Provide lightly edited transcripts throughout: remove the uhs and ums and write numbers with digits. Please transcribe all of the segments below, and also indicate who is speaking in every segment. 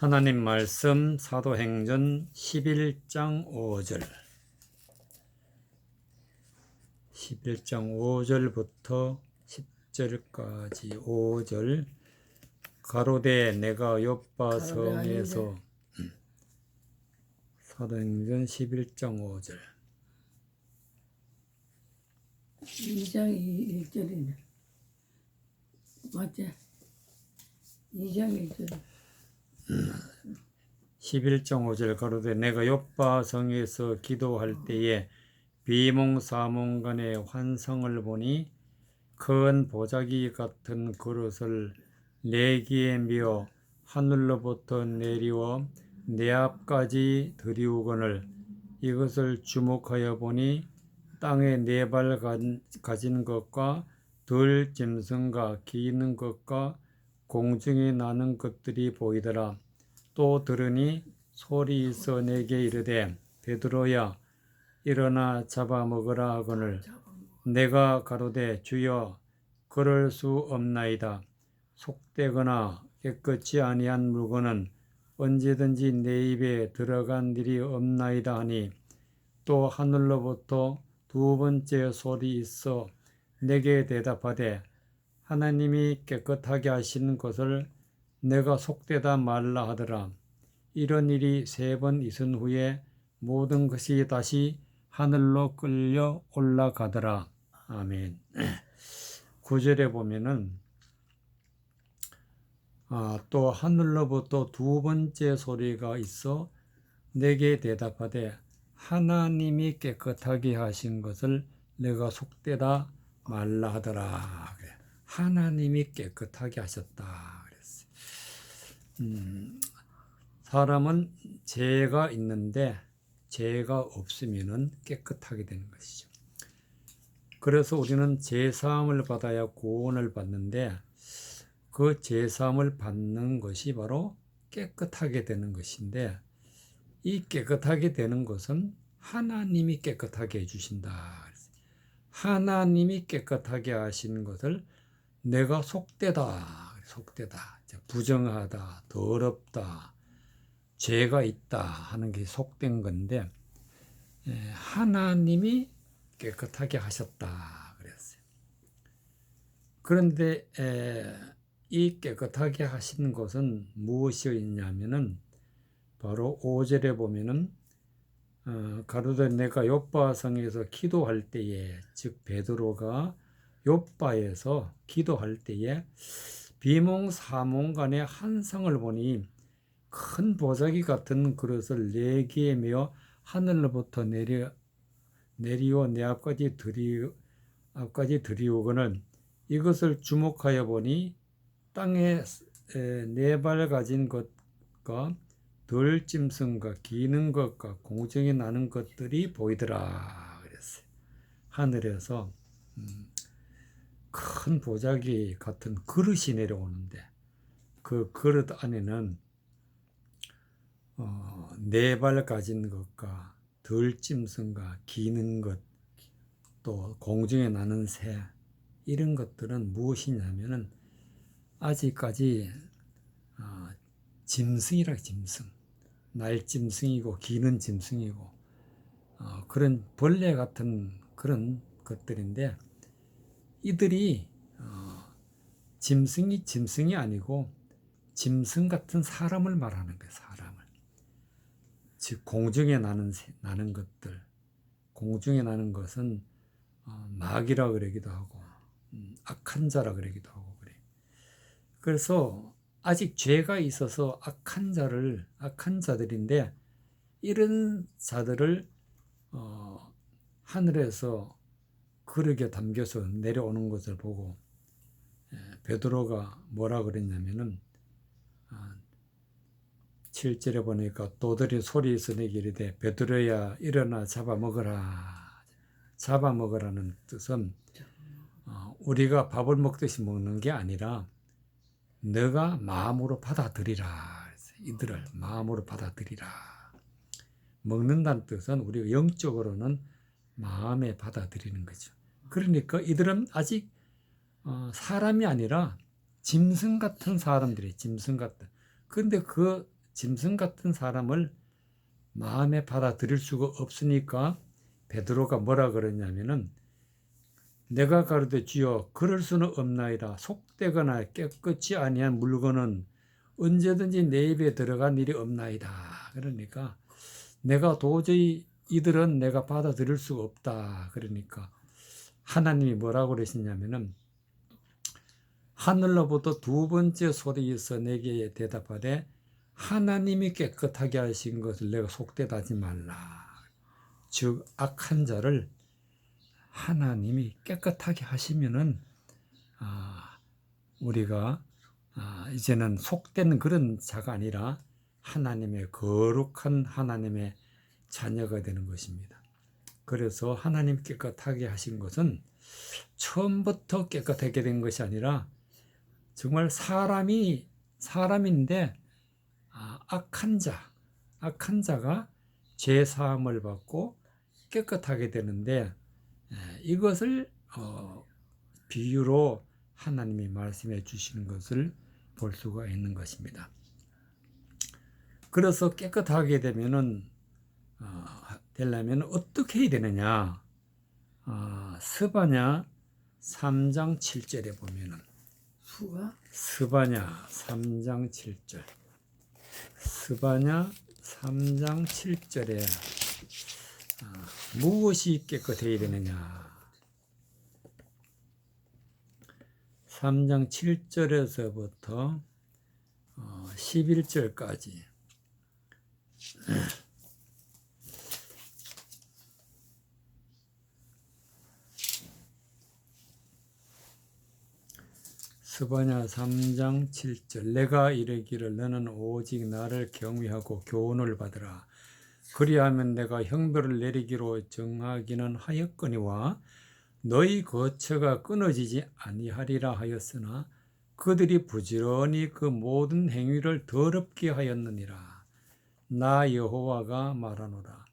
Speaker 1: 하나님 말씀 사도행전 11장 5절 5절부터 10절까지 5절 가로되 내가 요빠 성에서 사도행전 11장 5절
Speaker 2: 2장 1절이네. 맞지? 2장 1절.
Speaker 1: 11장 5절 가로되 내가 요빠 성에서 기도할 때에 비몽사몽간의 환상을 보니 큰 보자기 같은 그릇을 내기에 미어 하늘로부터 내리워 내 앞까지 들이우거늘 이것을 주목하여 보니 땅에 네 발 가진 것과 들 짐승과 기는 것과 공중에 나는 것들이 보이더라. 또 들으니 소리 있어 내게 이르되 베드로야 일어나 잡아먹으라 하거늘 내가 가로되 주여 그럴 수 없나이다. 속되거나 깨끗이 아니한 물건은 언제든지 내 입에 들어간 일이 없나이다 하니 또 하늘로부터 두 번째 소리 있어 내게 대답하되 하나님이 깨끗하게 하시는 것을 내가 속되다 말라 하더라. 이런 일이 3번 있은 후에 모든 것이 다시 하늘로 끌려 올라가더라. 아멘. 9절에 보면은 또 하늘로부터 두 번째 소리가 있어 내게 대답하되 하나님이 깨끗하게 하신 것을 내가 속되다 말라 하더라. 하나님이 깨끗하게 하셨다 그랬어요. 사람은 죄가 있는데 죄가 없으면은 깨끗하게 되는 것이죠. 그래서 우리는 죄사함을 받아야 구원을 받는데 그 죄사함을 받는 것이 바로 깨끗하게 되는 것인데 이 깨끗하게 되는 것은 하나님이 깨끗하게 해주신다. 하나님이 깨끗하게 하시는 것을 내가 속되다, 부정하다, 더럽다, 죄가 있다 하는 게 속된 건데 하나님이 깨끗하게 하셨다 그랬어요. 그런데 이 깨끗하게 하시는 것은 무엇이었냐면은 바로 5절에 보면은 가로되 내가 요빠 성에서 기도할 때에 즉 베드로가 요빠에서 기도할 때에 비몽사몽간의 환상을 보니 큰 보자기 같은 그릇을 4개에 메어 하늘로부터 내리워 내 앞까지 들이오거늘 이것을 주목하여 보니 땅에 4발 가진 것과 들 짐승과 기는 것과 공중에 나는 것들이 보이더라 그랬어요. 하늘에서 큰 보자기 같은 그릇이 내려오는데 그 그릇 안에는 4발 가진 것과 들 짐승과 기는 것, 또 공중에 나는 새 이런 것들은 무엇이냐면은 아직까지 짐승이라 짐승, 날짐승이고 기는 짐승이고 그런 벌레 같은 그런 것들인데 이들이 짐승이 아니고 짐승 같은 사람을 말하는 거예요. 사람을. 즉 공중에 나는 것들, 공중에 나는 것은 마귀라 그러기도 하고 악한 자라 그러기도 하고 그래. 그래서 아직 죄가 있어서 악한 자들인데 이런 자들을 하늘에서 그릇에 담겨서 내려오는 것을 보고 베드로가 뭐라 그랬냐면은 7절에 보니까 또들이 소리에서 내게 이르되 베드로야 일어나 잡아먹으라는 뜻은 우리가 밥을 먹듯이 먹는 게 아니라 너가 마음으로 받아들이라. 이들을 마음으로 받아들이라. 먹는다는 뜻은 우리가 영적으로는 마음에 받아들이는 거죠. 그러니까 이들은 아직 사람이 아니라 짐승 같은 사람들이 짐승 같은. 그런데 그 짐승 같은 사람을 마음에 받아들일 수가 없으니까 베드로가 뭐라 그러냐면은 내가 가로되 주여 그럴 수는 없나이다. 속되거나 깨끗이 아니한 물건은 언제든지 내 입에 들어간 일이 없나이다. 그러니까 내가 도저히 이들은 내가 받아들일 수가 없다. 그러니까 하나님이 뭐라고 그러시냐면은 하늘로부터 두 번째 소리에서 내게 대답하되 하나님이 깨끗하게 하신 것을 내가 속되다 하지 말라. 즉 악한 자를 하나님이 깨끗하게 하시면은 우리가 이제는 속된 그런 자가 아니라 하나님의 거룩한 하나님의 자녀가 되는 것입니다. 그래서 하나님 깨끗하게 하신 것은 처음부터 깨끗하게 된 것이 아니라 정말 사람인데 악한 자가 죄 사함을 받고 깨끗하게 되는데 이것을 비유로 하나님이 말씀해 주시는 것을 볼 수가 있는 것입니다. 그래서 깨끗하게 되면은 되려면 어떻게 해야 되느냐? 스바냐 3장 7절에 보면은 스바냐 3장 7절 스바냐 3장 7절에 무엇이 깨끗해야 되느냐? 3장 7절에서부터 11절까지 스바냐 3장 7절 내가 이르기를 너는 오직 나를 경외하고 교훈을 받으라. 그리하면 내가 형벌을 내리기로 정하기는 하였거니와 너희 거처가 끊어지지 아니하리라 하였으나 그들이 부지런히 그 모든 행위를 더럽게 하였느니라. 나 여호와가 말하노라.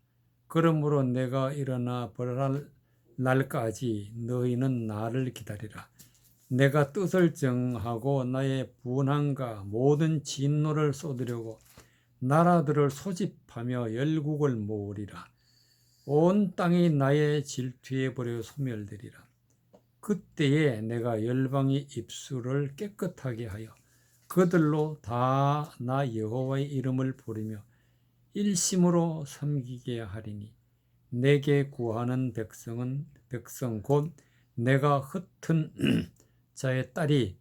Speaker 1: 그러므로 내가 일어나 벌할 날까지 너희는 나를 기다리라. 내가 뜻을 정하고 나의 분함과 모든 진노를 쏟으려고 나라들을 소집하며 열국을 모으리라. 온 땅이 나의 질투에 버려 소멸되리라. 그때에 내가 열방의 입술을 깨끗하게 하여 그들로 다 나 여호와의 이름을 부르며 일심으로 섬기게 하리니 내게 구하는 백성 곧 내가 흩은 자의 딸이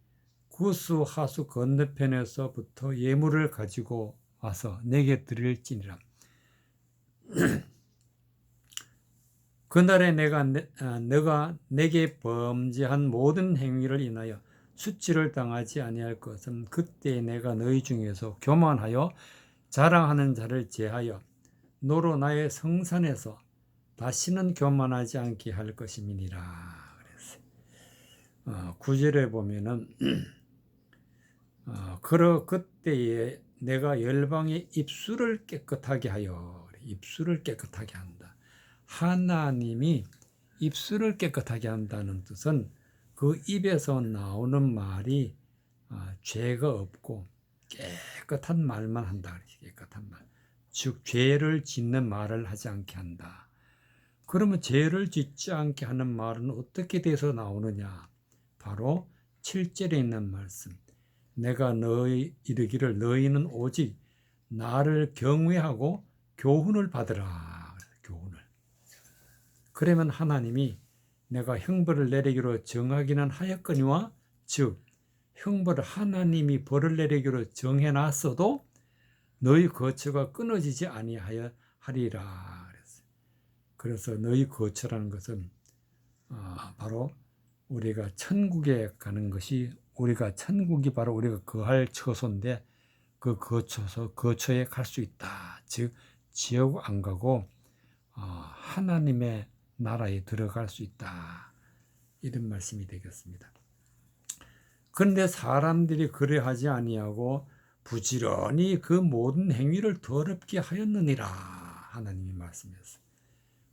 Speaker 1: 구스 하수 건너편에서부터 예물을 가지고 와서 내게 드릴지니라. 그날에 너가 내게 범죄한 모든 행위를 인하여 수치를 당하지 아니할 것은 그때 내가 너희 중에서 교만하여 자랑하는 자를 제하여 너로 나의 성산에서 다시는 교만하지 않게 할 것임이니라. 9절에 보면은 그때에 내가 열방의 입술을 깨끗하게 하여 입술을 깨끗하게 한다. 하나님이 입술을 깨끗하게 한다는 뜻은 그 입에서 나오는 말이 죄가 없고 깨끗한 말만 한다. 깨끗한 말. 즉 죄를 짓는 말을 하지 않게 한다. 그러면 죄를 짓지 않게 하는 말은 어떻게 돼서 나오느냐? 바로 7절에 있는 말씀. 내가 너희 이르기를 너희는 오직 나를 경외하고 교훈을 받으라. 교훈을. 그러면 하나님이 내가 형벌을 내리기로 정하기는 하였거니와 즉 형벌을 하나님이 벌을 내리기로 정해놨어도 너희 거처가 끊어지지 아니하여 하리라. 그래서 너희 거처라는 것은 바로 우리가 천국에 가는 것이 우리가 천국이 바로 우리가 거할 처소인데 그 거처에 갈 수 있다. 즉 지옥 안 가고 하나님의 나라에 들어갈 수 있다. 이런 말씀이 되겠습니다. 그런데 사람들이 그래 하지 아니하고 부지런히 그 모든 행위를 더럽게 하였느니라. 하나님이 말씀했어요.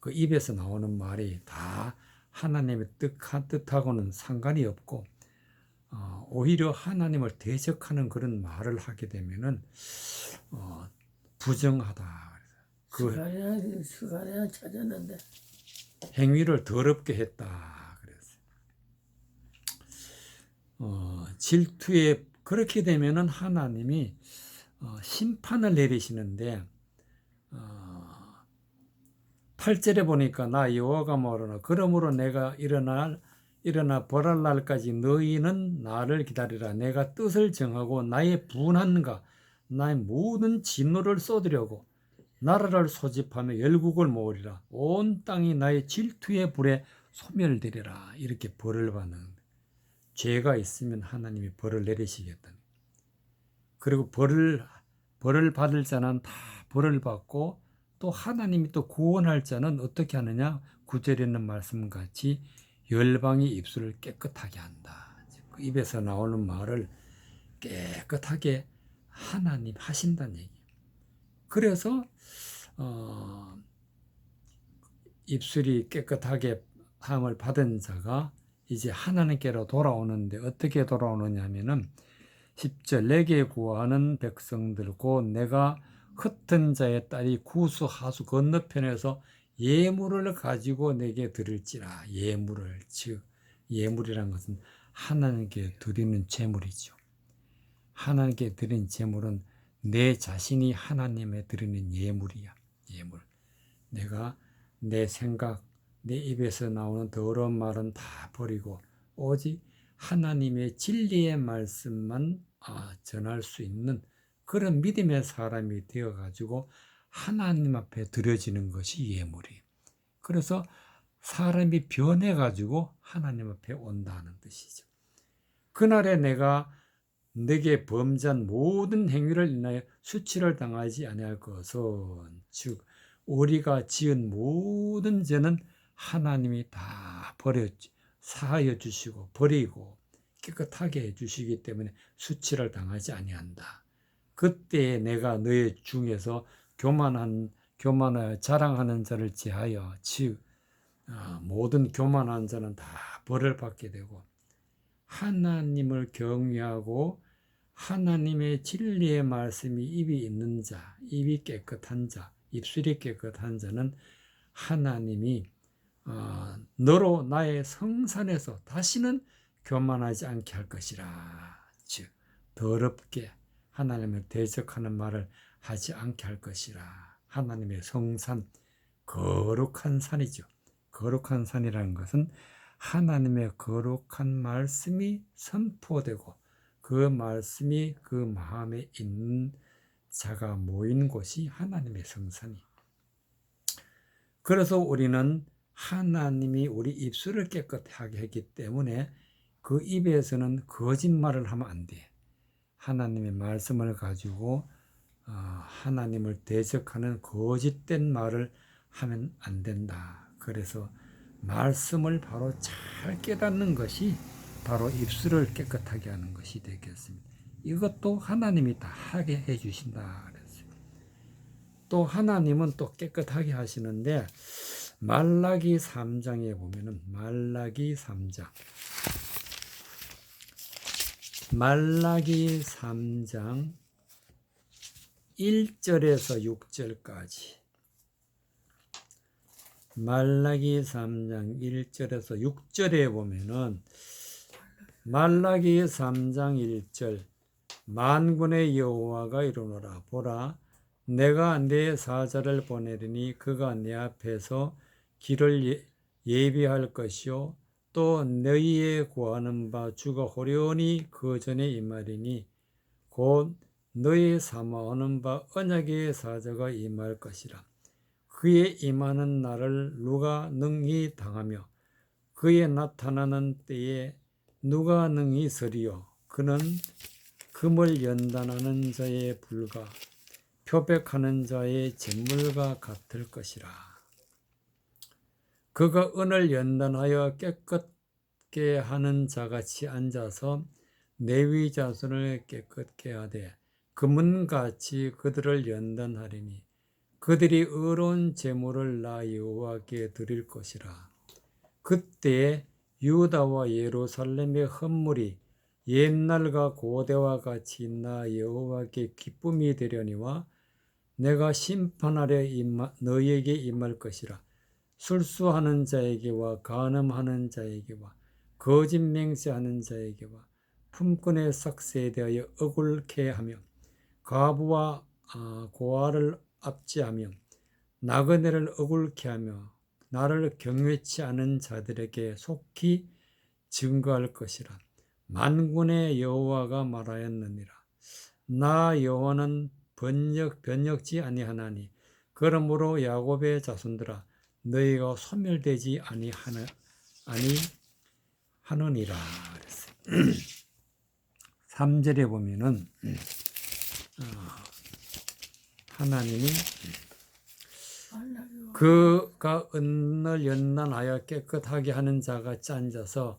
Speaker 1: 그 입에서 나오는 말이 다 하나님의 뜻하고는 상관이 없고 오히려 하나님을 대적하는 그런 말을 하게 되면은 부정하다. 그
Speaker 2: 스가랴 찾았는데
Speaker 1: 행위를 더럽게 했다. 그래서 질투에 그렇게 되면은 하나님이 심판을 내리시는데 8절에 보니까 나 여호와가 뭐라나 그러므로 내가 일어나 벌할 날까지 너희는 나를 기다리라. 내가 뜻을 정하고 나의 분한과 나의 모든 진노를 쏟으려고 나라를 소집하며 열국을 모으리라. 온 땅이 나의 질투의 불에 소멸되리라. 이렇게 벌을 받는, 죄가 있으면 하나님이 벌을 내리시겠다는. 그리고 벌을 받을 자는 다 벌을 받고, 또 하나님이 또 구원할 자는 어떻게 하느냐? 9절에 있는 말씀같이 열방이 입술을 깨끗하게 한다. 그 입에서 나오는 말을 깨끗하게 하나님 하신다는 얘기예요. 그래서 입술이 깨끗하게 함을 받은 자가 이제 하나님께로 돌아오는데, 어떻게 돌아오느냐 하면은 10절 내게 구하는 백성들 곧 내가 흩은 자의 딸이 구수 하수 건너편에서 예물을 가지고 내게 드릴지라. 예물을, 즉 예물이란 것은 하나님께 드리는 제물이죠. 하나님께 드린 제물은 내 자신이 하나님에 드리는 예물이야. 예물. 내가 내 생각, 내 입에서 나오는 더러운 말은 다 버리고 오직 하나님의 진리의 말씀만 전할 수 있는 그런 믿음의 사람이 되어가지고 하나님 앞에 드려지는 것이 예물이에요. 그래서 사람이 변해가지고 하나님 앞에 온다는 뜻이죠. 그날에 내가 내게 범죄한 모든 행위를 인하여 수치를 당하지 아니할 것은, 즉 우리가 지은 모든 죄는 하나님이 다 사하여 주시고 버리고 깨끗하게 해 주시기 때문에 수치를 당하지 아니한다. 그때 내가 너희 중에서 교만하여 자랑하는 자를 제하여, 즉 모든 교만한 자는 다 벌을 받게 되고, 하나님을 경외하고 하나님의 진리의 말씀이 입이 있는 자, 입이 깨끗한 자, 입술이 깨끗한 자는 하나님이 너로 나의 성산에서 다시는 교만하지 않게 할 것이라. 즉 더럽게 하나님을 대적하는 말을 하지 않게 할 것이라. 하나님의 성산, 거룩한 산이죠. 거룩한 산이라는 것은 하나님의 거룩한 말씀이 선포되고 그 말씀이 그 마음에 있는 자가 모인 곳이 하나님의 성산이. 그래서 우리는 하나님이 우리 입술을 깨끗하게 했기 때문에 그 입에서는 거짓말을 하면 안 돼. 하나님의 말씀을 가지고 하나님을 대적하는 거짓된 말을 하면 안 된다. 그래서 말씀을 바로 잘 깨닫는 것이 바로 입술을 깨끗하게 하는 것이 되겠습니다. 이것도 하나님이 다 하게 해 주신다 그랬어요. 또 하나님은 또 깨끗하게 하시는데, 말라기 3장에 보면은 말라기 3장 1절에서 6절까지, 말라기 3장 1절에서 6절에 보면은 말라기 3장 1절 만군의 여호와가 이르노라. 보라, 내가 내 사자를 보내리니 그가 내 앞에서 길을 예비할 것이요 또 너희의 구하는 바 주가 호련히 그 전에 임하리니 곧 너희 사모하는 바 언약의 사자가 임할 것이라. 그의 임하는 날을 누가 능히 당하며 그의 나타나는 때에 누가 능히 서리요. 그는 금을 연단하는 자의 불과 표백하는 자의 잿물과 같을 것이라. 그가 은을 연단하여 깨끗게 하는 자같이 앉아서 레위 자손을 깨끗게 하되 금은같이 그들을 연단하리니 그들이 의로운 제물을 나 여호와께 드릴 것이라. 그때에 유다와 예루살렘의 헌물이 옛날과 고대와 같이 나 여호와께 기쁨이 되려니와 내가 심판하려 너희에게 임할 것이라. 술수하는 자에게와 간음하는 자에게와 거짓 맹세하는 자에게와 품꾼의 삭세에 대하여 억울케 하며 과부와 고아를 압제하며 나그네를 억울케 하며 나를 경외치 않은 자들에게 속히 증거할 것이라. 만군의 여호와가 말하였느니라. 나 여호와는 변혁지 아니하나니 그러므로 야곱의 자손들아 너희가 소멸되지 아니하느니라. 그랬어요. 3절에 보면은 하나님이
Speaker 2: 말라요.
Speaker 1: 그가 은을 연단하여 깨끗하게 하는 자가 앉아서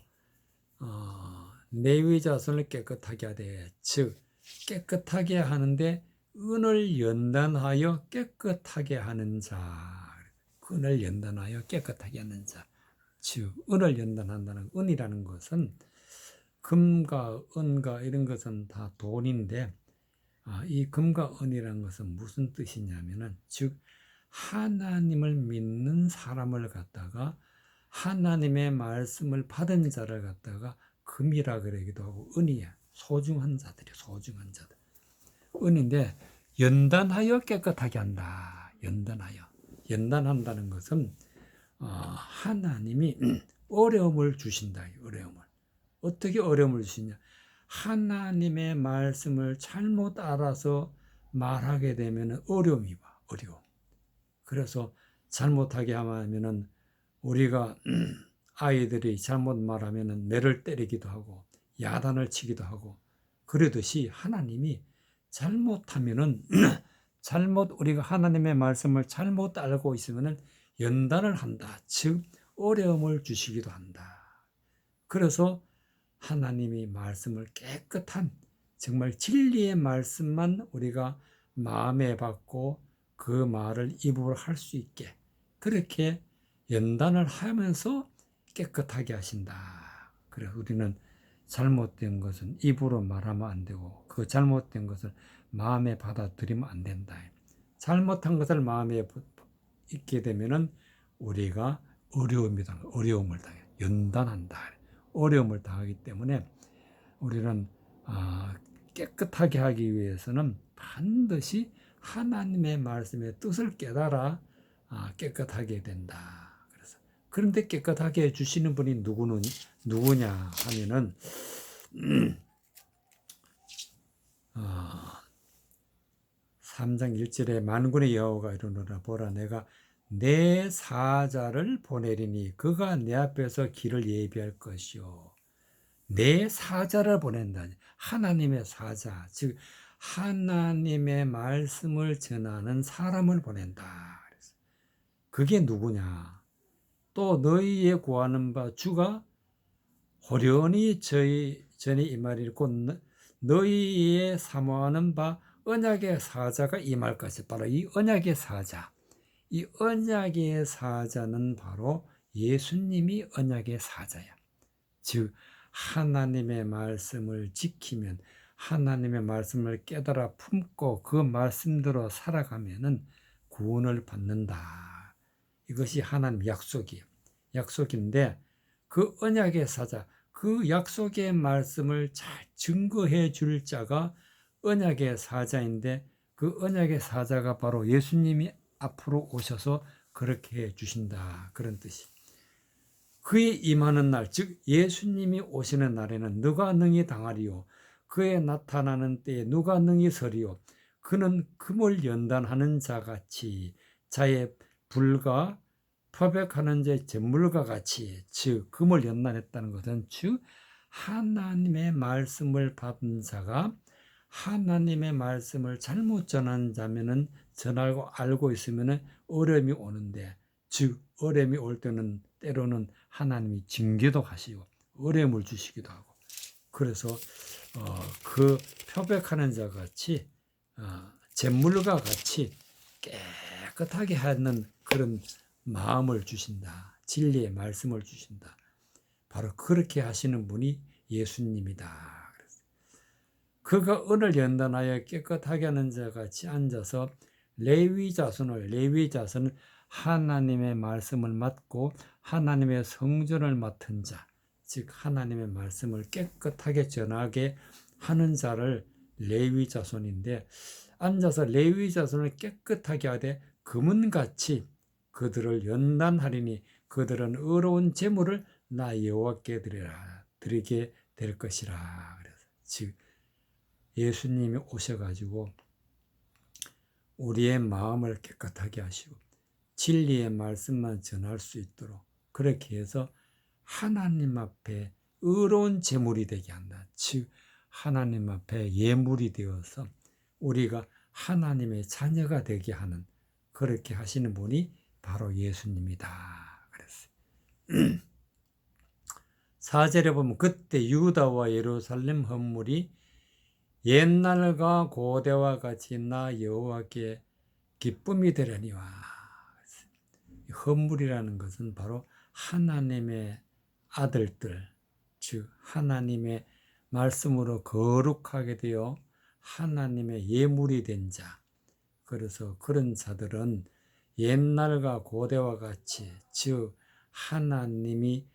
Speaker 1: 레위 자손을 깨끗하게 하되, 즉 깨끗하게 하는데 은을 연단하여 깨끗하게 하는 자. 은을 연단하여 깨끗하게 하는 자. 즉 은을 연단한다는, 은이라는 것은 금과 은과 이런 것은 다 돈인데, 이 금과 은이라는 것은 무슨 뜻이냐면은, 즉 하나님을 믿는 사람을 갖다가, 하나님의 말씀을 받은 자를 갖다가 금이라 그러기도 하고 은이야. 소중한 자들이, 소중한 자들. 은인데 연단하여 깨끗하게 한다. 연단한다는 것은 하나님이 어려움을 주신다. 어려움을. 어떻게 어려움을 주시냐? 하나님의 말씀을 잘못 알아서 말하게 되면 어려움이 와. 어려움. 그래서 잘못하게 하면은 우리가 아이들이 잘못 말하면은 매를 때리기도 하고 야단을 치기도 하고, 그러듯이 하나님이 잘못하면은 우리가 하나님의 말씀을 잘못 알고 있으면은 연단을 한다. 즉 어려움을 주시기도 한다. 그래서 하나님이 말씀을 깨끗한, 정말 진리의 말씀만 우리가 마음에 받고 그 말을 입으로 할 수 있게 그렇게 연단을 하면서 깨끗하게 하신다. 그래, 우리는 잘못된 것은 입으로 말하면 안 되고 그 잘못된 것을 마음에 받아들이면 안 된다. 잘못한 것을 마음에 있게 되면은 우리가 어려움을 당해, 연단한다. 어려움을 당하기 때문에 우리는 깨끗하게 하기 위해서는 반드시 하나님의 말씀의 뜻을 깨달아 깨끗하게 된다. 그래서 그런데 깨끗하게 해주시는 분이 누구냐 하면은 3장 1절에 만군의 여호와가 이르노라. 보라, 내가 내 사자를 보내리니 그가 내 앞에서 길을 예비할 것이요. 내 사자를 보낸다. 하나님의 사자, 즉 하나님의 말씀을 전하는 사람을 보낸다. 그게 누구냐? 또 너희의 구하는 바 주가 호련히 전에 임하리니 곧 너희의 사모하는 바 언약의 사자가 임할 것이. 바로 이 언약의 사자. 이 언약의 사자는 바로 예수님이 언약의 사자야. 즉 하나님의 말씀을 지키면, 하나님의 말씀을 깨달아 품고 그 말씀대로 살아가면은 구원을 받는다. 이것이 하나님 약속인데 그 언약의 사자, 그 약속의 말씀을 잘 증거해 줄 자가 언약의 사자인데, 그 언약의 사자가 바로 예수님이 앞으로 오셔서 그렇게 해 주신다. 그런 뜻이. 그의 임하는 날, 즉 예수님이 오시는 날에는 누가 능히 당하리요? 그의 나타나는 때에 누가 능히 서리요? 그는 금을 연단하는 자같이, 자의 불과 표백하는 자의 재물과 같이. 즉 금을 연단했다는 것은 즉 하나님의 말씀을 받은 자가 하나님의 말씀을 잘못 전하는 자면은, 전하고 알고 있으면은 어려움이 오는데, 즉 어려움이 올 때는 때로는 하나님이 징계도 하시고 어려움을 주시기도 하고, 그래서 그 표백하는 자 같이 잿물과 같이 깨끗하게 하는 그런 마음을 주신다. 진리의 말씀을 주신다. 바로 그렇게 하시는 분이 예수님이다. 그가 은을 연단하여 깨끗하게 하는 자 같이 앉아서 레위 자손은 하나님의 말씀을 맡고 하나님의 성전을 맡은 자, 즉 하나님의 말씀을 깨끗하게 전하게 하는 자를 레위 자손인데, 앉아서 레위 자손을 깨끗하게 하되 금은같이 그들을 연단하리니 그들은 의로운 제물을 나 여호와께 드리게 될 것이라. 그래서 즉 예수님이 오셔가지고 우리의 마음을 깨끗하게 하시고 진리의 말씀만 전할 수 있도록 그렇게 해서 하나님 앞에 의로운 제물이 되게 한다. 즉 하나님 앞에 예물이 되어서 우리가 하나님의 자녀가 되게 하는, 그렇게 하시는 분이 바로 예수님이다. 그랬어요. 4절에 보면 그때 유다와 예루살렘 헌물이 옛날과 고대와 같이 나 여호와께 기쁨이 되려니와. 헌물이라는 것은 바로 하나님의 아들들, 즉 하나님의 말씀으로 거룩하게 되어 하나님의 예물이 된 자. 그래서 그런 자들은 옛날과 고대와 같이, 즉 하나님이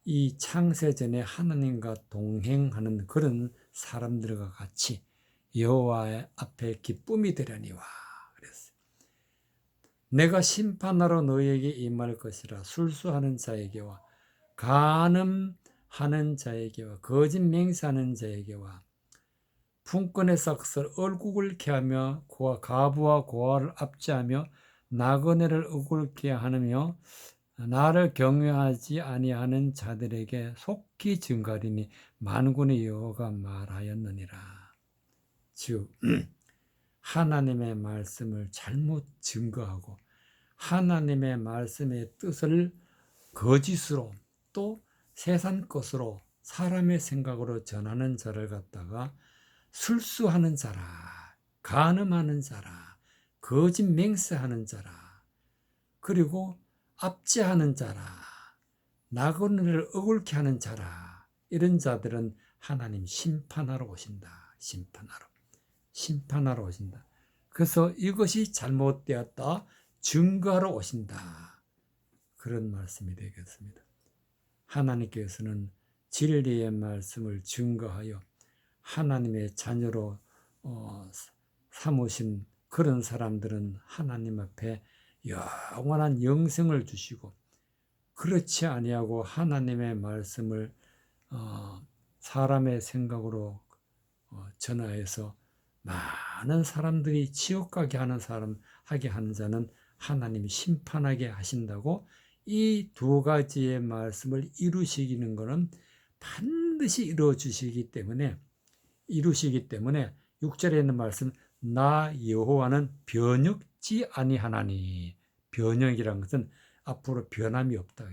Speaker 1: 이 창세전에 하나님과 동행하는 그런 사람들과 같이 여호와 앞에 기쁨이 되려니와. 그랬어요. 내가 심판하러 너에게 임할 것이라. 술수하는 자에게와 간음하는 자에게와 거짓 맹세하는 자에게와 품권의 삭설 얼국을 케하며 가부와 고아를 압제하며 나그네를 억울케 하느며 나를 경외하지 아니하는 자들에게 속히 증가리니 만군의 여호와가 말하였느니라. 즉 하나님의 말씀을 잘못 증거하고 하나님의 말씀의 뜻을 거짓으로 또 세상 것으로 사람의 생각으로 전하는 자를 갖다가 술수하는 자라, 간음하는 자라, 거짓 맹세하는 자라, 그리고 압제하는 자라, 나그네를 억울케 하는 자라, 이런 자들은 하나님 심판하러 오신다. 심판하러 오신다. 그래서 이것이 잘못되었다 증거하러 오신다. 그런 말씀이 되겠습니다. 하나님께서는 진리의 말씀을 증거하여 하나님의 자녀로 삼으신 그런 사람들은 하나님 앞에 영원한 영생을 주시고, 그렇지 아니하고 하나님의 말씀을 사람의 생각으로 전하여서 많은 사람들이 지옥 가게 하는 자는 하나님이 심판하게 하신다고, 이 두 가지의 말씀을 이루시기는 것은 반드시 이루시기 때문에 6절에 있는 말씀, 나 여호와는 변혁지 아니하나니. 변혁이란 것은 앞으로 변함이 없다.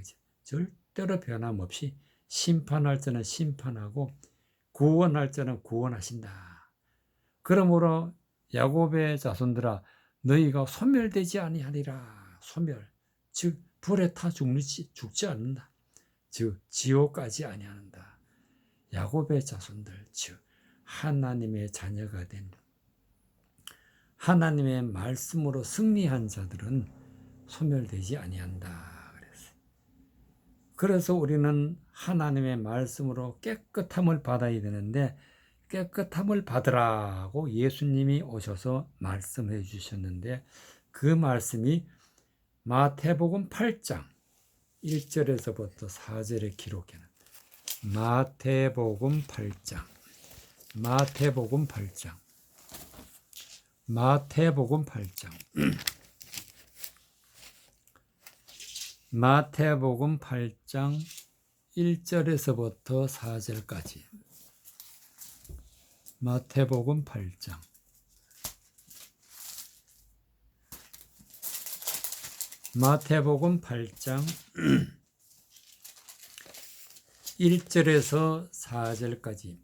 Speaker 1: 절대로 변함 없이 심판할 때는 심판하고 구원할 때는 구원하신다. 그러므로 야곱의 자손들아 너희가 소멸되지 아니하리라. 소멸, 즉 불에 타 죽지 않는다. 즉 지옥 가지 아니한다. 야곱의 자손들, 즉 하나님의 자녀가 된 하나님의 말씀으로 승리한 자들은 소멸되지 아니한다. 그래서 우리는 하나님의 말씀으로 깨끗함을 받아야 되는데, 깨끗함을 받으라고 예수님이 오셔서 말씀해 주셨는데, 그 말씀이 마태복음 8장 1절에서부터 4절에 기록해놓은 마태복음 8장 마태복음 8장 1절에서부터 4절까지. 마태복음 8장 1절에서 4절까지.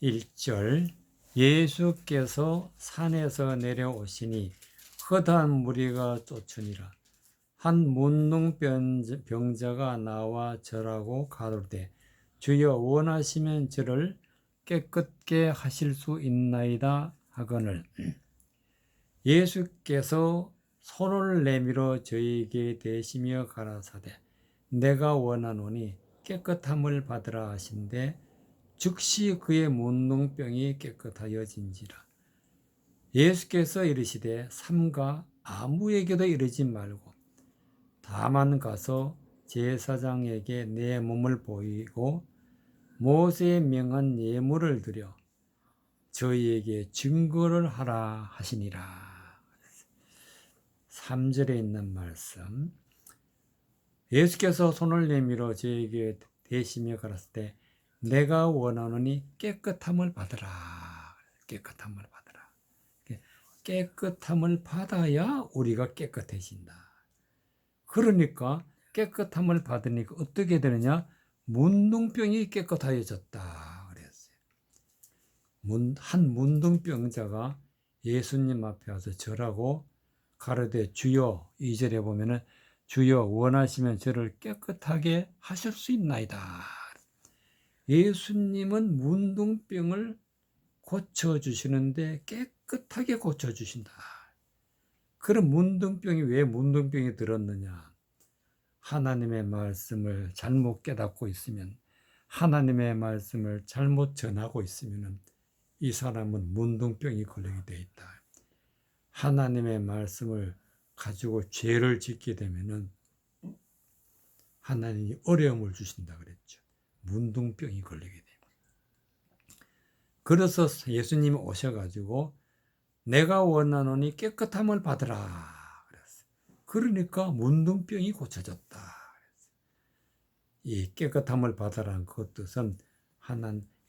Speaker 1: 1절, 예수께서 산에서 내려오시니 허다한 무리가 쫓으니라. 한 문둥병자가 나와 절하고 가로되 주여 원하시면 저를 깨끗게 하실 수 있나이다 하거늘 예수께서 손을 내밀어 저에게 대시며 가라사대 내가 원하노니 깨끗함을 받으라 하신대 즉시 그의 문둥병이 깨끗하여진지라. 예수께서 이르시되 삼가 아무에게도 이르지 말고 다만 가서 제사장에게 내 몸을 보이고 모세의 명한 예물을 드려 저희에게 증거를 하라 하시니라. 3절에 있는 말씀 예수께서 손을 내밀어 저에게 대시며 가라사대 때 내가 원하노니 깨끗함을 받으라. 깨끗함을 받으라. 깨끗함을 받아야 우리가 깨끗해진다. 그러니까 깨끗함을 받으니까 어떻게 되느냐? 문둥병이 깨끗하여졌다 그랬어요. 한 문둥병자가 예수님 앞에 와서 절하고 가로되 주여 2절에 보면은 주여 원하시면 저를 깨끗하게 하실 수 있나이다. 예수님은 문둥병을 고쳐주시는데 깨끗하게 고쳐주신다. 그럼 문둥병이 왜 문둥병이 들었느냐? 하나님의 말씀을 잘못 깨닫고 있으면 하나님의 말씀을 잘못 전하고 있으면 이 사람은 문둥병이 걸리게 돼 있다. 하나님의 말씀을 가지고 죄를 짓게 되면은 하나님이 어려움을 주신다 그랬죠. 문둥병이 걸리게 돼요. 그래서 예수님이 오셔가지고 내가 원하노니 깨끗함을 받으라 그랬어요. 그러니까 문둥병이 고쳐졌다 그랬어요. 이 깨끗함을 받으라는 그 뜻은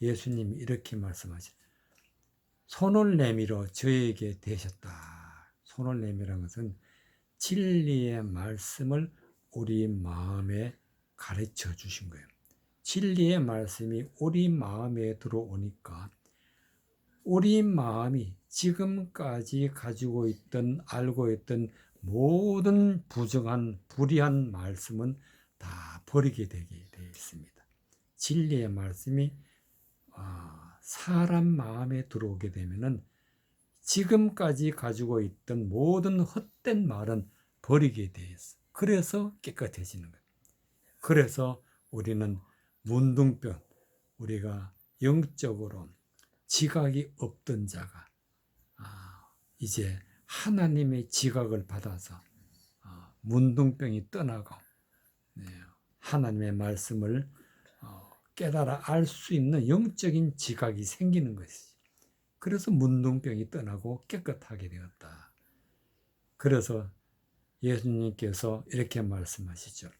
Speaker 1: 예수님이 이렇게 말씀하시죠. 손을 내밀어 저에게 대셨다. 손을 내밀은 것은 진리의 말씀을 우리 마음에 가르쳐 주신 거예요. 진리의 말씀이 우리 마음에 들어오니까 우리 마음이 지금까지 가지고 있던 알고 있던 모든 부정한 불의한 말씀은 다 버리게 되게 되어 있습니다. 진리의 말씀이 사람 마음에 들어오게 되면은 지금까지 가지고 있던 모든 헛된 말은 버리게 되어 있어. 그래서 깨끗해지는 거예요. 그래서 우리는 문둥병, 우리가 영적으로 지각이 없던 자가 이제 하나님의 지각을 받아서 문둥병이 떠나고 하나님의 말씀을 깨달아 알 수 있는 영적인 지각이 생기는 것이지. 그래서 문둥병이 떠나고 깨끗하게 되었다. 그래서 예수님께서 이렇게 말씀하시죠.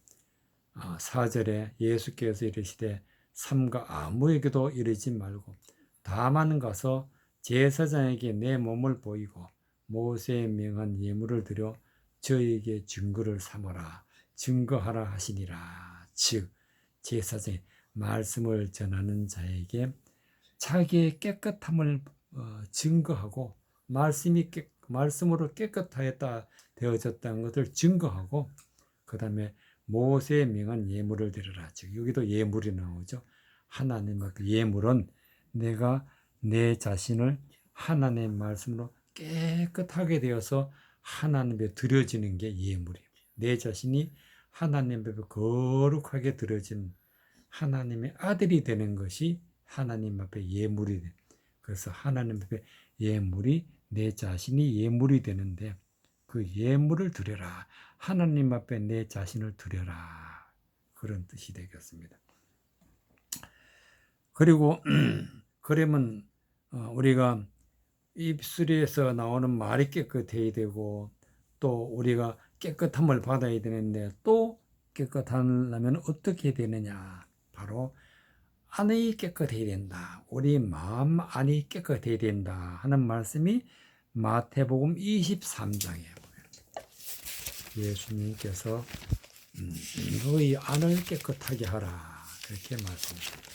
Speaker 1: 4절에 예수께서 이르시되 삼가 아무에게도 이르지 말고 다만 가서 제사장에게 내 몸을 보이고 모세의 명한 예물을 드려 저에게 증거를 삼으라 증거하라 하시니라. 즉 제사장이 말씀을 전하는 자에게 자기의 깨끗함을 증거하고 말씀으로 깨끗하였다 되어졌다는 것을 증거하고 그 다음에 모세의 명한 예물을 드려라. 즉 여기도 예물이 나오죠. 하나님 앞에 예물은 내가 내 자신을 하나님의 말씀으로 깨끗하게 되어서 하나님 앞에 드려지는 게 예물이에요. 내 자신이 하나님 앞에 거룩하게 드려진 하나님의 아들이 되는 것이 하나님 앞에 예물이 돼. 그래서 하나님 앞에 예물이 내 자신이 예물이 되는데 그 예물을 드려라. 하나님 앞에 내 자신을 드려라. 그런 뜻이 되겠습니다. 그리고 그러면 우리가 입술에서 나오는 말이 깨끗해야 되고 또 우리가 깨끗함을 받아야 되는데 또 깨끗하려면 어떻게 되느냐? 바로 안이 깨끗해야 된다. 우리 마음 안이 깨끗해야 된다 하는 말씀이 마태복음 23장에 예수님께서 너희 안을 깨끗하게 하라 그렇게 말씀하십니다.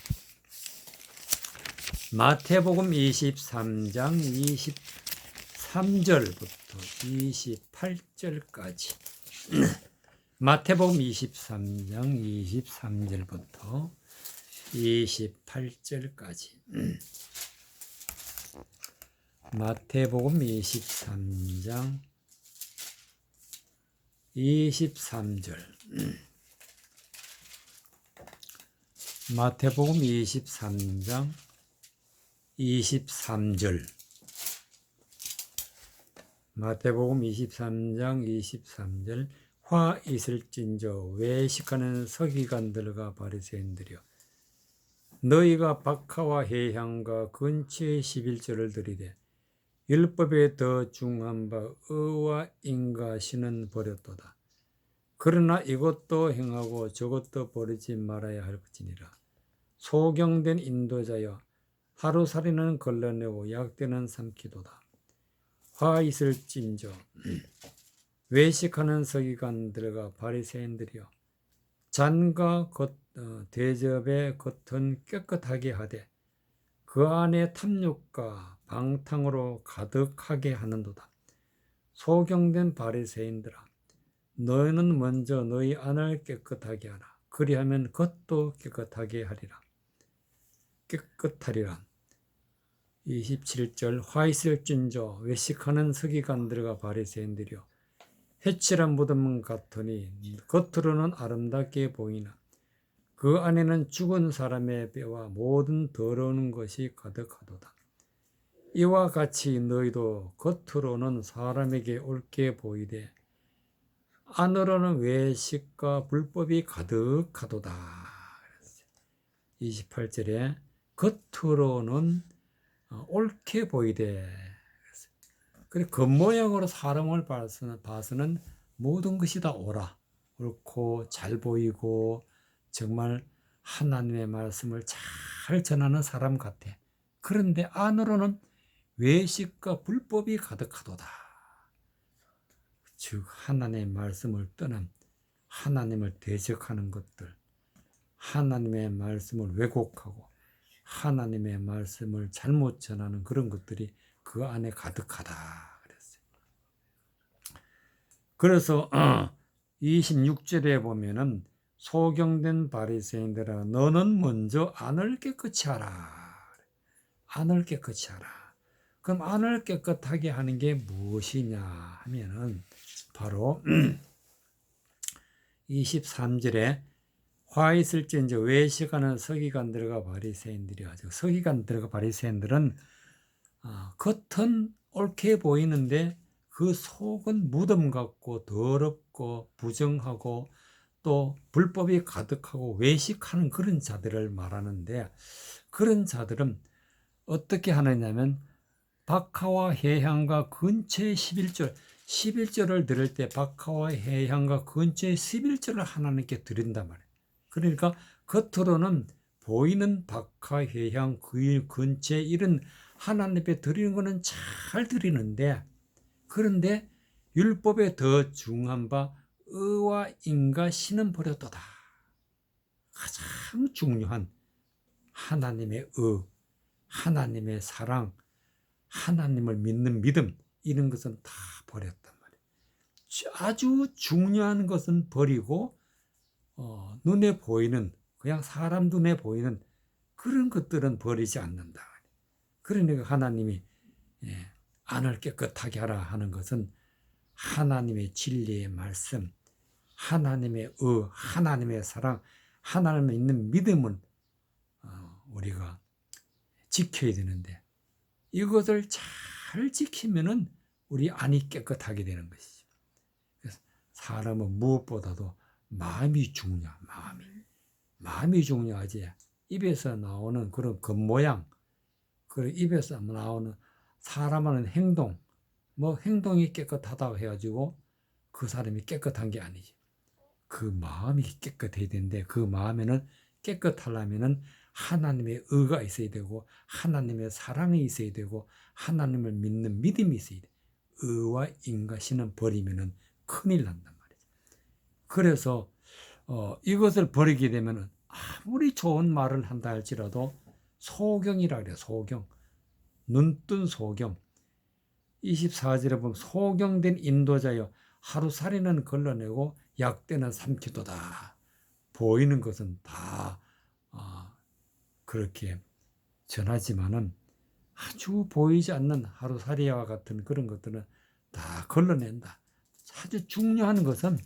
Speaker 1: 마태복음 23장 23절부터 28절까지 마태복음 23장 23절부터 28절까지. 마태복음 23장 23절. 마태복음 23장 23절. 마태복음 23장 23절. 화 있을진저 외식하는 서기관들과 바리새인들이여, 너희가 박하와 해향과 근처의 11조를 들이되 율법에 더 중한 바 의와 인가시는 버렸도다. 그러나 이것도 행하고 저것도 버리지 말아야 할지니라. 소경된 인도자여, 하루살이는 걸러내고 약대는 삼키도다. 화 있을진저 외식하는 서기관들과 바리새인들이여, 잔과 대접의 겉은 깨끗하게 하되 그 안에 탐욕과 방탕으로 가득하게 하는도다. 소경된 바리새인들아, 너희는 먼저 너희 안을 깨끗하게 하라. 그리하면 겉도 깨끗하리라. 27절. 화 있을진저 외식하는 서기관들과 바리새인들이여, 해칠한 무덤 같으니 겉으로는 아름답게 보이나 그 안에는 죽은 사람의 뼈와 모든 더러운 것이 가득하도다. 이와 같이 너희도 겉으로는 사람에게 옳게 보이되 안으로는 외식과 불법이 가득하도다. 28절에 겉으로는 옳게 보이되, 그래 겉모양으로 사람을 봐서는 모든 것이 다 옳고 잘 보이고 정말 하나님의 말씀을 잘 전하는 사람 같아. 그런데 안으로는 외식과 불법이 가득하도다. 즉 하나님의 말씀을 떠난, 하나님을 대적하는 것들, 하나님의 말씀을 왜곡하고 하나님의 말씀을 잘못 전하는 그런 것들이 그 안에 가득하다 그랬어요. 그래서 26절에 보면은 소경된 바리새인들아, 너는 먼저 안을 깨끗이 하라. 안을 깨끗이 하라. 그럼 안을 깨끗하게 하는 게 무엇이냐 하면은 바로 23절에 화 있을진저 외식하는 서기관들과 바리새인들이야. 서기관들과 바리새인들은 겉은 옳게 보이는데 그 속은 무덤 같고 더럽고 부정하고 또 불법이 가득하고 외식하는 그런 자들을 말하는데, 그런 자들은 어떻게 하느냐면 박하와 해향과 근처의 11조를 드릴 때 박하와 해향과 근처의 11조를 하나님께 드린단 말이에요. 그러니까 겉으로는 보이는 박하, 해향, 그 근처에 이런 하나님 앞에 드리는 것은 잘 드리는데, 그런데 율법에 더 중한 바 의와 인과 신은 버렸도다. 가장 중요한 하나님의 의, 하나님의 사랑, 하나님을 믿는 믿음, 이런 것은 다 버렸단 말이에요. 아주 중요한 것은 버리고 눈에 보이는, 그냥 사람 눈에 보이는 그런 것들은 버리지 않는다. 그러니까 하나님이 안을 깨끗하게 하라 하는 것은 하나님의 진리의 말씀, 하나님의 의, 하나님의 사랑, 하나님을 있는 믿음을 우리가 지켜야 되는데, 이것을 잘 지키면은 우리 안이 깨끗하게 되는 것이죠. 그래서 사람은 무엇보다도 마음이 중요하지. 입에서 나오는 그런 겉모양, 그 입에서 나오는 사람하는 행동, 행동이 깨끗하다고 해가지고 그 사람이 깨끗한 게 아니지. 그 마음이 깨끗해야 되는데, 그 마음에는 깨끗하려면은 하나님의 의가 있어야 되고 하나님의 사랑이 있어야 되고 하나님을 믿는 믿음이 있어야 돼. 의와 인과신은 버리면은 큰일 난단 말이죠. 그래서 이것을 버리게 되면은 아무리 좋은 말을 한다 할지라도 소경이라 그래요. 소경, 눈뜬 소경. 24절에 보면 소경된 인도자여, 하루살이는 걸러내고 약대는 삼키도다. 보이는 것은 다 그렇게 전하지만은 아주 보이지 않는 하루살이와 같은 그런 것들은 다 걸러낸다. 아주 중요한 것은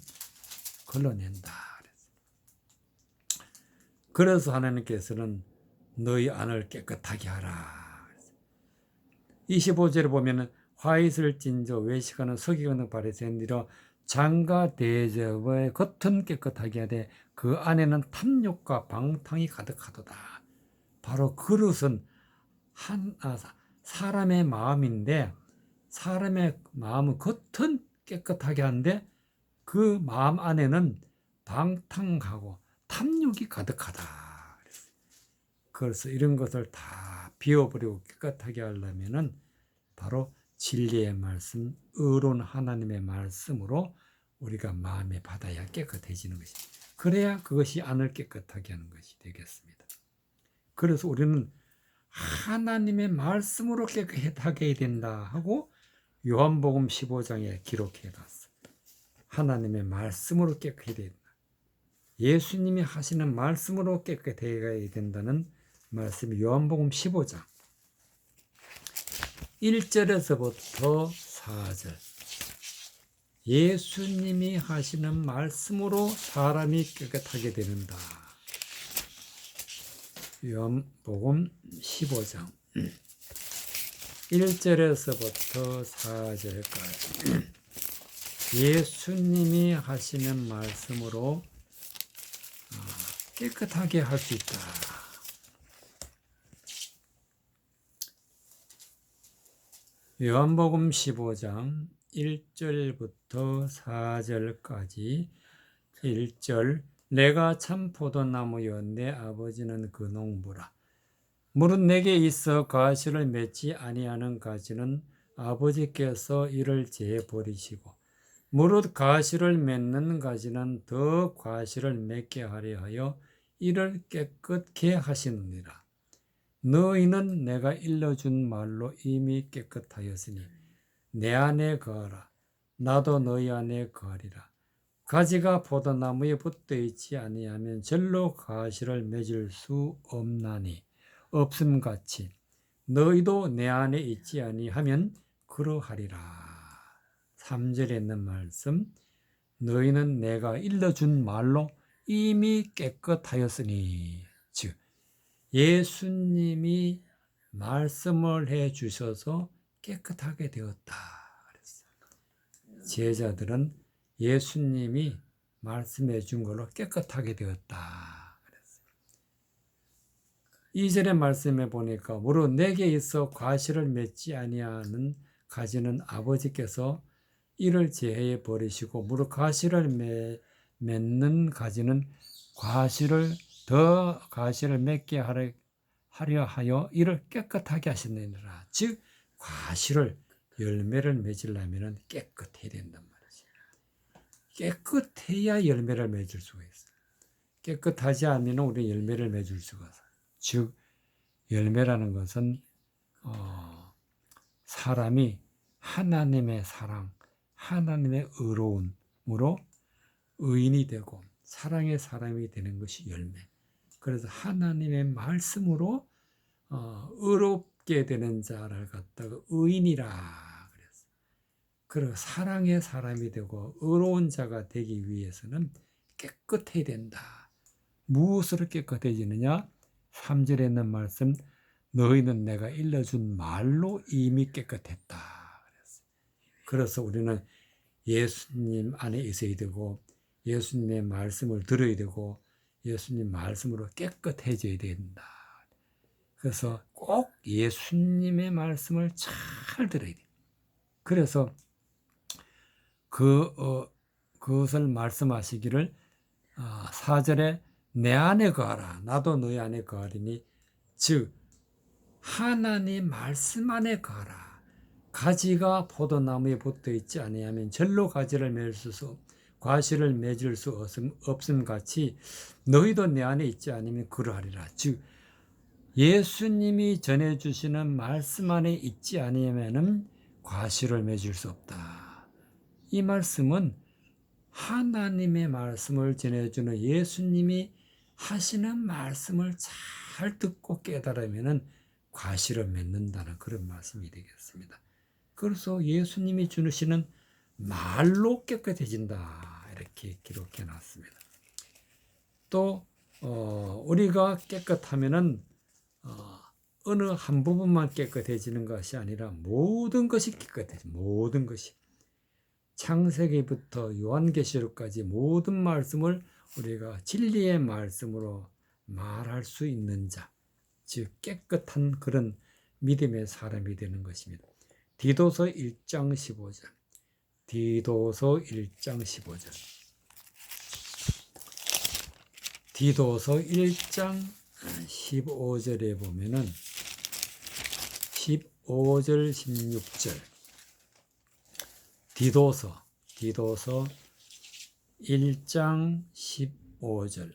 Speaker 1: 걸러낸다. 그래서 하나님께서는 너희 안을 깨끗하게 하라. 25절에 보면은 화이슬 진저 외식하는 서기관의 바리새인들아 장과 대접의 겉은 깨끗하게 하되 그 안에는 탐욕과 방탕이 가득하도다. 바로 그릇은 사람의 마음인데 사람의 마음은 겉은 깨끗하게 하는데 그 마음 안에는 방탕하고 탐욕이 가득하다. 그래서 이런 것을 다 비워버리고 깨끗하게 하려면은 바로 진리의 말씀, 의로운 하나님의 말씀으로 우리가 마음에 받아야 깨끗해지는 것입니다. 그래야 그것이 안을 깨끗하게 하는 것이 되겠습니다. 그래서 우리는 하나님의 말씀으로 깨끗하게 해야 된다 하고 요한복음 15장에 기록해 놨어. 하나님의 말씀으로 깨끗해야 된다. 예수님이 하시는 말씀으로 깨끗해야 된다는 말씀이 요한복음 15장 1절에서부터 4절. 예수님이 하시는 말씀으로 사람이 깨끗하게 되는다. 요한복음 15장 1절에서부터 4절까지 예수님이 하시는 말씀으로 깨끗하게 할 수 있다. 요한복음 15장 1절부터 4절까지 1절 내가 참 포도나무여 내 아버지는 그 농부라. 무릇 내게 있어 가시를 맺지 아니하는 가지는 아버지께서 이를 제버리시고 무릇 가시를 맺는 가지는 더 가시를 맺게 하려 하여 이를 깨끗게 하시느니라. 너희는 내가 일러준 말로 이미 깨끗하였으니 내 안에 거하라. 나도 너희 안에 거하리라. 가지가 포도나무에 붙어 있지 아니하면 절로 가시를 맺을 수 없나니 없음같이 너희도 내 안에 있지 아니하면 그러하리라. 3절에 있는 말씀 너희는 내가 일러준 말로 이미 깨끗하였으니 즉 예수님이 말씀을 해 주셔서 깨끗하게 되었다 그랬어요. 제자들은 예수님이 말씀해 준 걸로 깨끗하게 되었다 그랬어요. 2절의 말씀에 보니까 무릇 내게 있어 과실을 맺지 아니하는 가지는 아버지께서 이를 제해 버리시고 무릇 과실을 맺는 가지는 더 과실을 맺게 하려 하여 이를 깨끗하게 하시느니라. 즉 과실을 열매를 맺으려면 깨끗해야 된단 말이지. 깨끗해야 열매를 맺을 수가 있어요. 깨끗하지 않으면 우리 열매를 맺을 수가 없어요. 즉 열매라는 것은 사람이 하나님의 사랑, 하나님의 의로움으로 의인이 되고 사랑의 사람이 되는 것이 열매. 그래서 하나님의 말씀으로 의롭게 되는 자를 갖다가 의인이라 그랬어요. 그리고 사랑의 사람이 되고 의로운 자가 되기 위해서는 깨끗해야 된다. 무엇으로 깨끗해지느냐? 3절에 있는 말씀 너희는 내가 일러준 말로 이미 깨끗했다 그랬어요. 그래서 우리는 예수님 안에 있어야 되고 예수님의 말씀을 들어야 되고 예수님 말씀으로 깨끗해져야 된다. 그래서 꼭 예수님의 말씀을 잘 들어야 돼. 그래서 그것을 말씀하시기를 4절에 내 안에 거하라. 나도 너희 안에 거하리니 즉 하나님 말씀 안에 거하라. 가지가 포도나무에 붙어 있지 아니하면 절로 가지를 과실을 맺을 수 없음 같이 너희도 내 안에 있지 않으면 그러하리라. 즉 예수님이 전해주시는 말씀 안에 있지 아니하면 과실을 맺을 수 없다. 이 말씀은 하나님의 말씀을 전해주는 예수님이 하시는 말씀을 잘 듣고 깨달으면은 과실을 맺는다는 그런 말씀이 되겠습니다. 그래서 예수님이 주시는 말로 깨끗해진다 이렇게 기록해 놨습니다. 또 우리가 깨끗하면은 어느 한 부분만 깨끗해지는 것이 아니라 모든 것이 깨끗해져. 모든 것이 창세기부터 요한계시록까지 모든 말씀을 우리가 진리의 말씀으로 말할 수 있는 자, 즉 깨끗한 그런 믿음의 사람이 되는 것입니다. 디도서 1장 15절. 디도서 1장 15절. 디도서 1장 15절에 보면은 15절 16절. 디도서 1장 15절.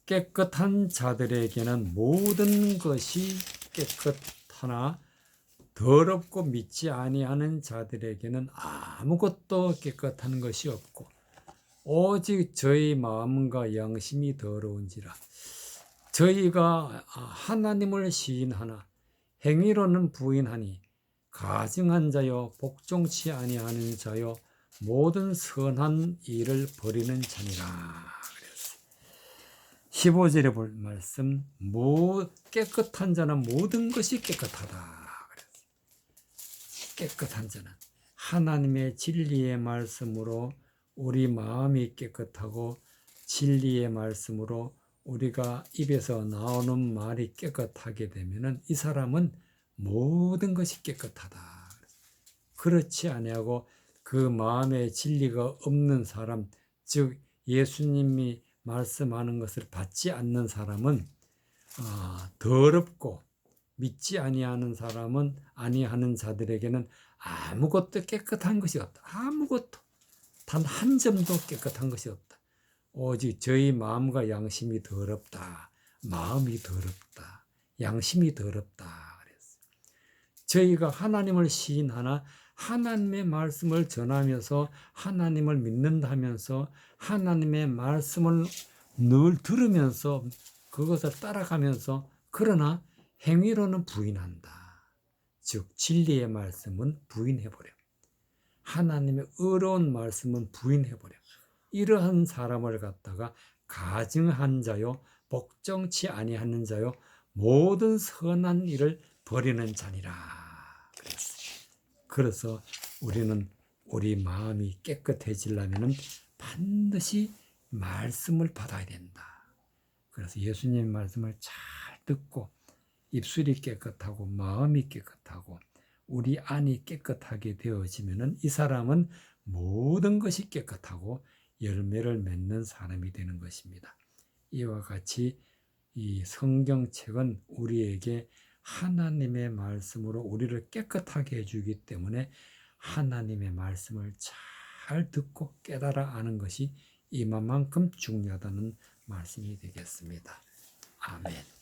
Speaker 1: 깨끗한 자들에게는 모든 것이 깨끗하나 더럽고 믿지 아니하는 자들에게는 아무것도 깨끗한 것이 없고 오직 저희 마음과 양심이 더러운지라. 저희가 하나님을 시인하나 행위로는 부인하니 가증한 자요 복종치 아니하는 자요 모든 선한 일을 버리는 자니라. 15절에 볼 말씀, 깨끗한 자는 모든 것이 깨끗하다. 깨끗한 자는 하나님의 진리의 말씀으로 우리 마음이 깨끗하고 진리의 말씀으로 우리가 입에서 나오는 말이 깨끗하게 되면은 이 사람은 모든 것이 깨끗하다. 그렇지 아니하고 그 마음에 진리가 없는 사람, 즉 예수님이 말씀하는 것을 받지 않는 사람은 더럽고 믿지 아니하는 사람은 아니하는 자들에게는 아무것도 깨끗한 것이 없다. 아무것도 단 한 점도 깨끗한 것이 없다. 오직 저희 마음과 양심이 더럽다. 마음이 더럽다. 양심이 더럽다. 그랬어요. 저희가 하나님을 시인하나 하나님의 말씀을 전하면서 하나님을 믿는다면서 하나님의 말씀을 늘 들으면서 그것을 따라가면서 그러나 행위로는 부인한다. 즉 진리의 말씀은 부인해버려. 하나님의 의로운 말씀은 부인해버려. 이러한 사람을 갖다가 가증한 자요 복종치 아니하는 자요 모든 선한 일을 버리는 자니라. 그래서 우리는 우리 마음이 깨끗해지려면 반드시 말씀을 받아야 된다. 그래서 예수님 말씀을 잘 듣고 입술이 깨끗하고 마음이 깨끗하고 우리 안이 깨끗하게 되어지면은 이 사람은 모든 것이 깨끗하고 열매를 맺는 사람이 되는 것입니다. 이와 같이 이 성경책은 우리에게 하나님의 말씀으로 우리를 깨끗하게 해주기 때문에 하나님의 말씀을 잘 듣고 깨달아 아는 것이 이만큼 중요하다는 말씀이 되겠습니다. 아멘.